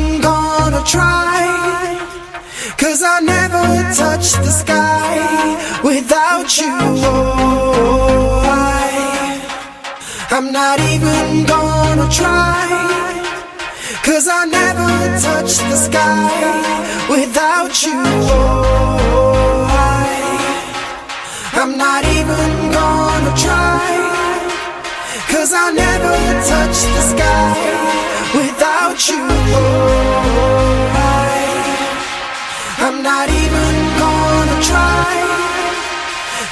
even gonna try, 'cause I never touch the sky without you. Oh, I'm not even gonna try, 'cause I never touch the sky without you. Oh, I'm not even gonna try, 'cause I never touch the sky without you. Oh, I'm not even gonna try,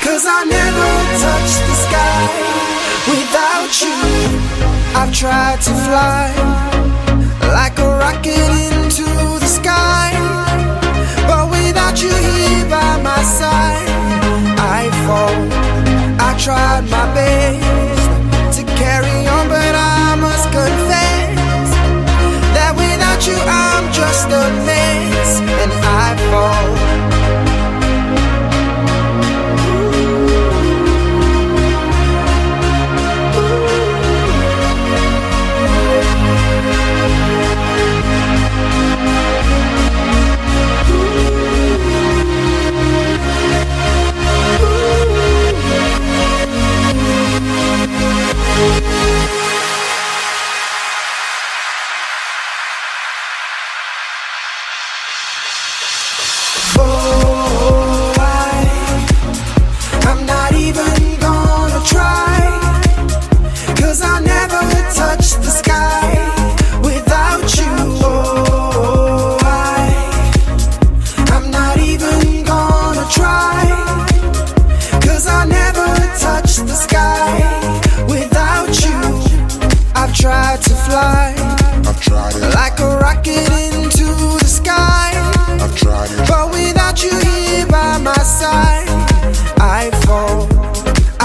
'cause I never touch the sky without you. I've tried to fly like a rocket into the sky, but without you here by my side, I fall. I tried my best to carry on, but I must confess that without you I'm just a mess, and I fall. I'm not even gonna try, 'cause I never touch the sky without you. Oh, I'm not even gonna try, 'cause I never touch the sky without you. I've tried to fly, I've tried it, like a rocket into the sky, I've tried it, but without you here by my side, I fall.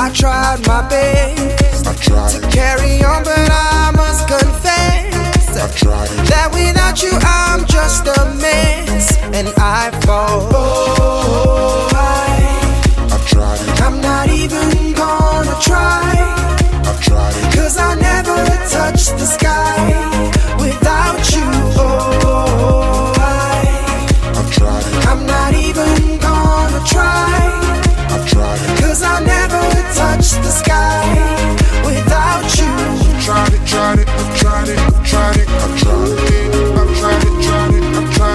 I tried my best I've tried to it, carry on, but I must confess I've tried it, that without you I'm just a mess, and I fall. Oh, I've tried it, I'm not even gonna try, I've tried it, 'cause I never touch the sky without you. Oh, I've tried it, I'm not even gonna try, I've tried it, 'cause I never touch the sky without you. tried it, I've tried it, I've tried it, I've tried it, I've tried it, I've tried it, I've tried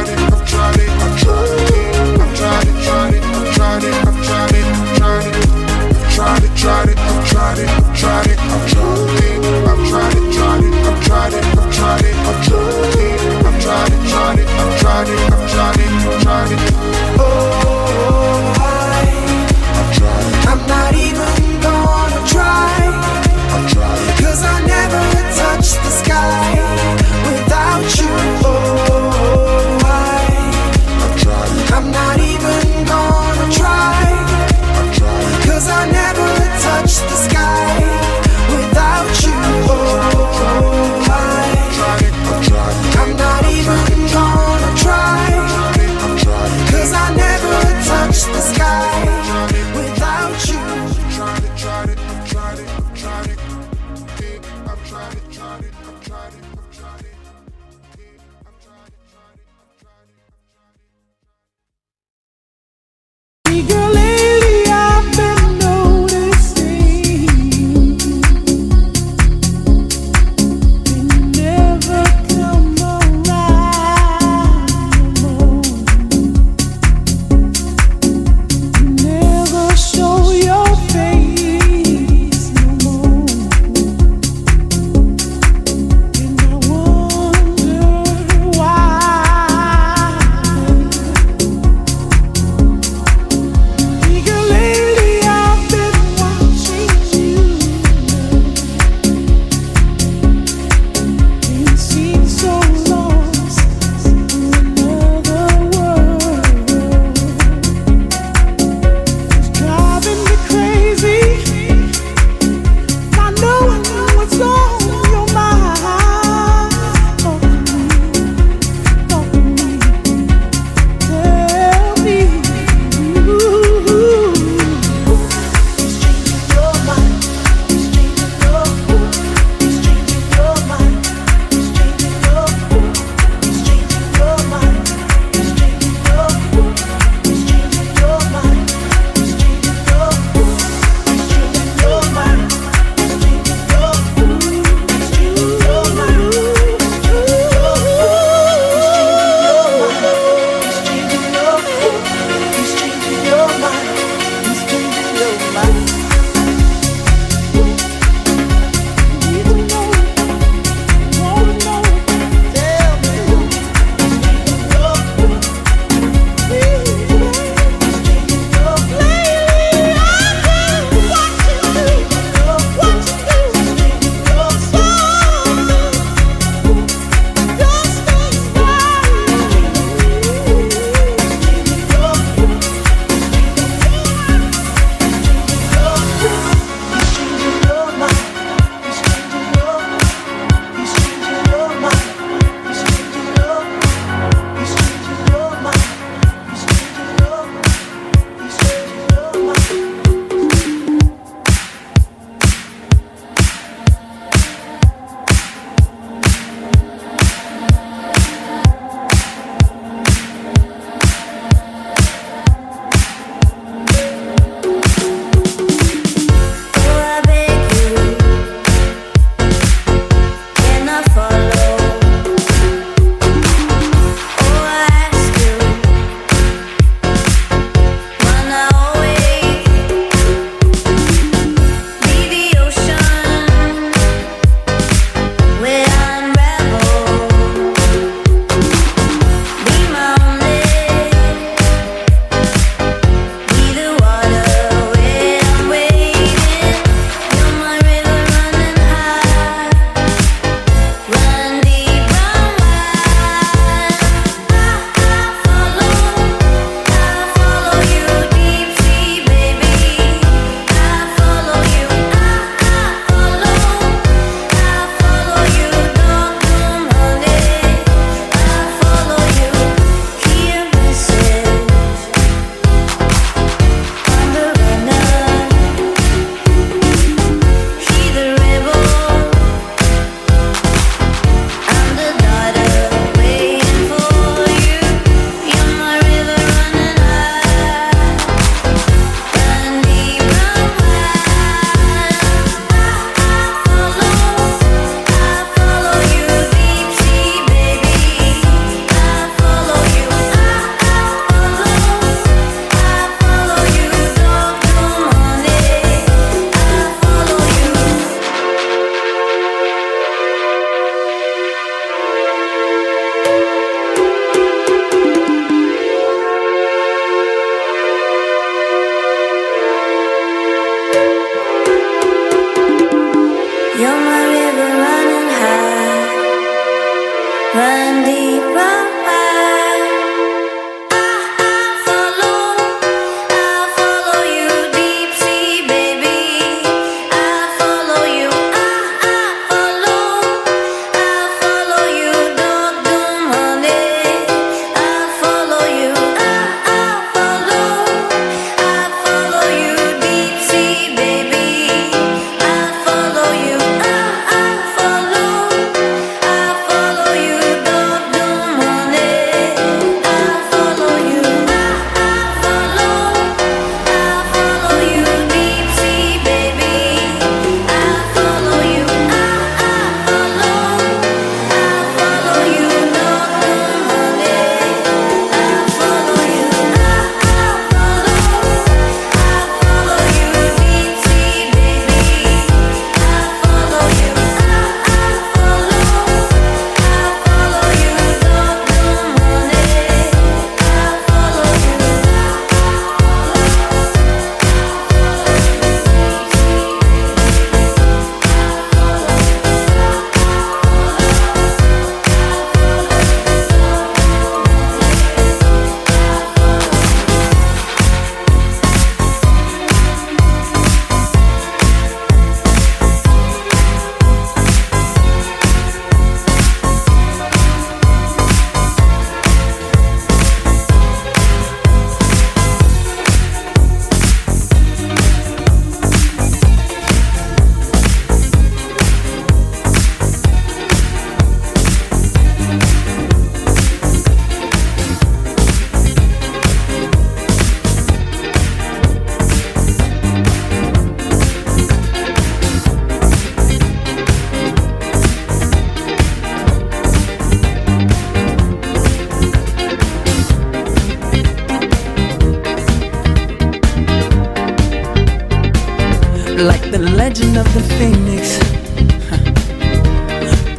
like the legend of the phoenix,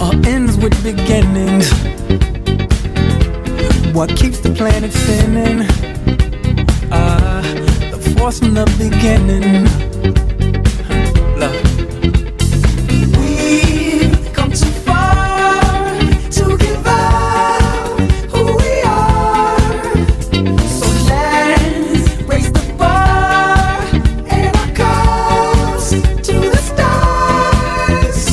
all ends with beginnings. What keeps the planet spinning? The force from the beginning. Love. We've come too far to give up who we are. So let's raise the bar and our cups to the stars.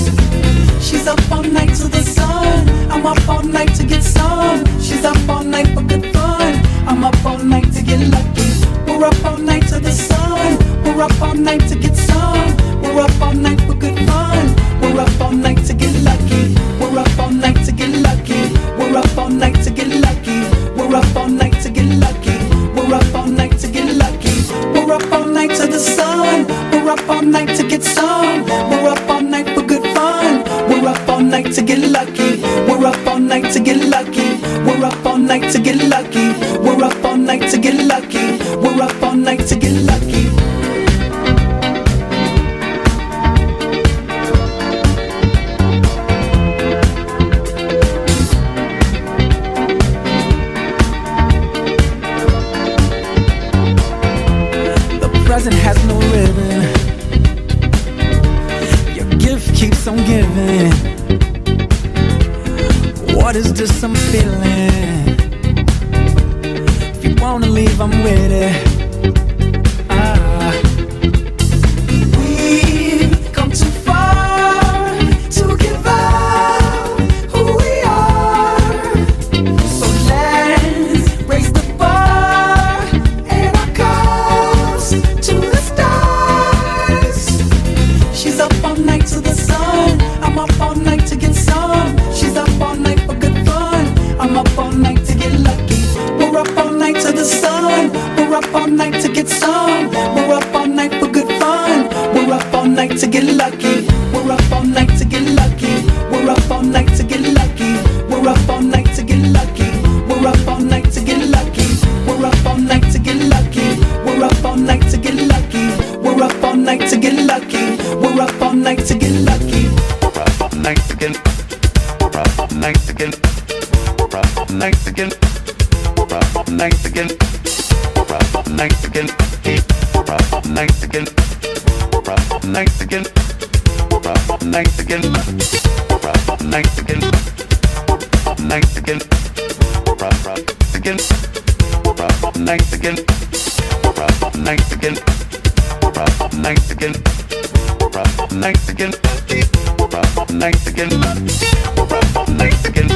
She's up all night to the sun. I'm up all night to get some. She's up all night for good fun. I'm up all night to get lucky. We're up all night to the sun. We're up all night to get some. We're up all night for good fun. We're up all night to get lucky. We're up all night to get lucky. We're up all night to get lucky. We're up all night to get lucky. We're up all night to get lucky. We're up all night to the sun. We're up all night to get some. We're up all night for good fun. We're up all night to get lucky. We're up all night to get lucky. We're up all night to get lucky. We're up all night to get lucky. We're up all night to get lucky. The present has no ribbon. Your gift keeps on giving. What is this I'm feeling? If you wanna leave, I'm with it. We've come too far to give up who we are. So let's raise the bar and our cups to the stars. She's up all night to the sun. I'm up all night to get some. She's up all night for good fun. I'm up all night to get lucky. We're up all night to the sun. We're up all night to get some. We're up all night for good fun. We're up all night to get lucky. We're up all night to get lucky. We're up all night to get lucky. We're up all night to get lucky. We're up all night to get lucky. We're up all night to get lucky. We're up all night to get lucky. We're up all night to get lucky. We're up all night to get lucky. We're up all night again. We're up all night again. We're up all night again. We're up all night again. We're up all night again. We're up all night again. We're up all night again. We're up all night again. We're up all night again. All night again. We're up all again. We're up all night again. We're up all night again. We're up all night again. We're up all night again. We're up all night again. We're up all night again. We're up all night again.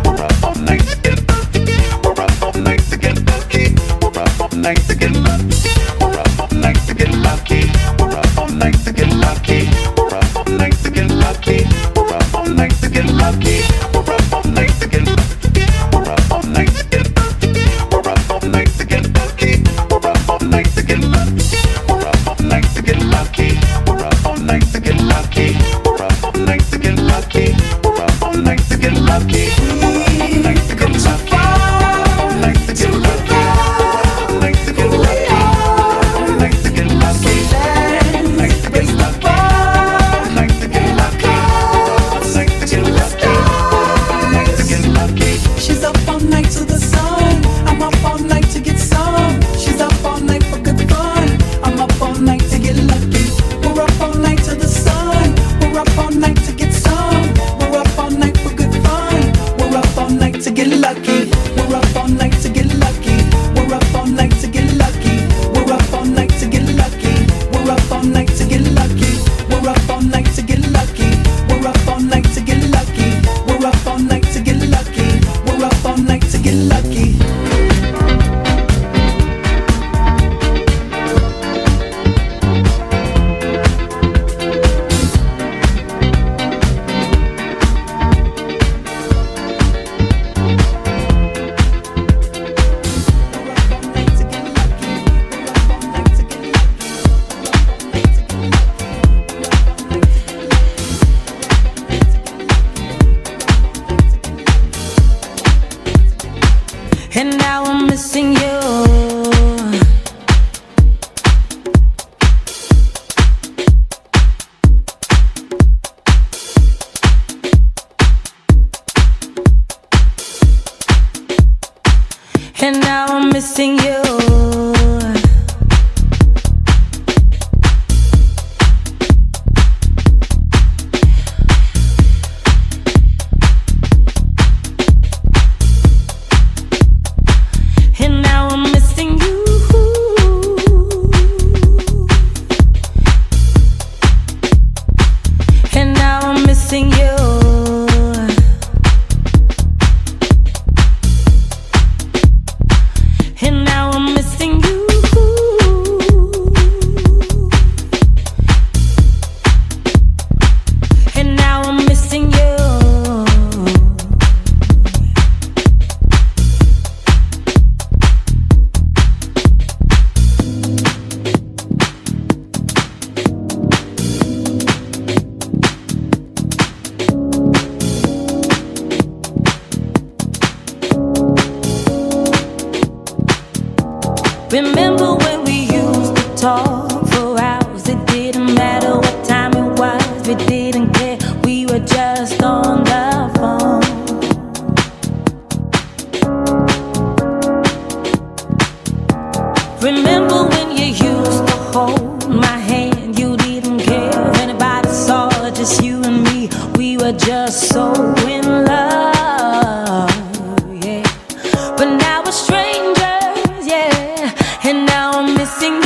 We're up all night again. We're up all night again. We're up all night again. Lucky. We're up all night again. Lucky. We're up all night again. Lucky. We're up all night again. Lucky. We're up all night again. We're up all night again. We're up all night again. Lucky. We're up all night again. We're up all night again. Lucky. We're up all night again. Lucky. We're up all night again. Lucky. We're up all night again. Lucky. Come too far to give up who we are. So let's raise the bar and our cups to the stars. She's up all night to the sun. I'm up all night to get some. She's up all night for good fun. I'm up all night to get lucky. We're up all night to the sun. We're up all night to get some. We're up all night for good fun. We're up all night to get lucky. We're up all night to get lucky. We're up all night to get lucky. We're up all night to get lucky. We're up all night to get lucky. We're up all night to get lucky. We're up all night to get lucky. We're up all night to get lucky. We're up all night to get lucky. And now I'm missing you. and now I'm missing you. And now I'm missing you. And now I'm missing you. And now I'm missing you. And now I'm missing you. Remember when we used to talk for hours? It didn't matter what time it was. We didn't care. We were just on the phone. Remember when you used to hold my hand? You didn't care if anybody saw, just you and me. We were just so in love, yeah. But now we're strangers, yeah. And now I'm missing you.